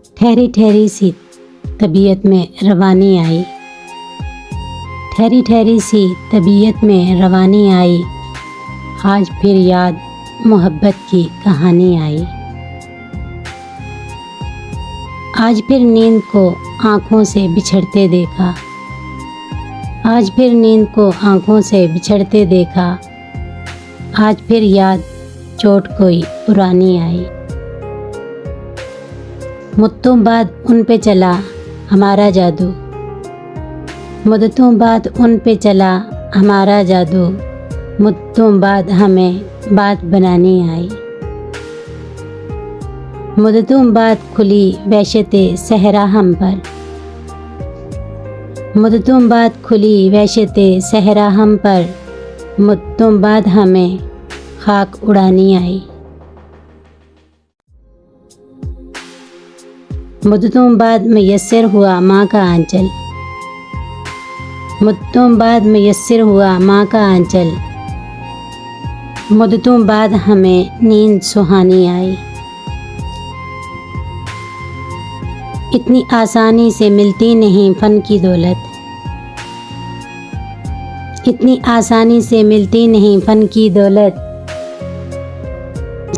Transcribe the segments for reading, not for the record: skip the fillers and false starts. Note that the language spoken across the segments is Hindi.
ठहरी ठहरी सी तबीयत में रवानी आई, ठहरी ठहरी सी तबीयत में रवानी आई। आज फिर याद मोहब्बत की कहानी आई। आज फिर नींद को आँखों से बिछड़ते देखा, आज फिर नींद को आँखों से बिछड़ते देखा। आज फिर याद चोट कोई पुरानी आई। मुद्दों बाद उन पे चला हमारा जादू, मुद्दों बाद उन पे चला हमारा जादू। मुद्दों बाद हमें बात बनानी आई। मुद्दों बाद खुली वहशते सहरा हम पर, मुद्दों बाद खुली वहशते सहरा हम पर। मुद्दों बाद हमें खाक उड़ानी आई। मुद्दों बाद मैसर हुआ माँ का आंचल, मुद्दों बाद मैसर हुआ माँ का आंचल। मुद्दों बाद हमें नींद सुहानी आई। इतनी आसानी से मिलती नहीं फन की दौलत, इतनी आसानी से मिलती नहीं फन की दौलत।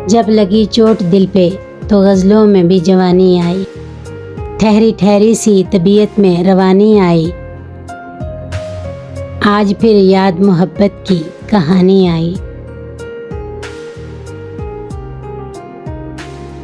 जब लगी चोट दिल पे तो गज़लों में भी जवानी आई। ठहरी ठहरी सी तबीयत में रवानी आई। आज फिर याद मोहब्बत की कहानी आई।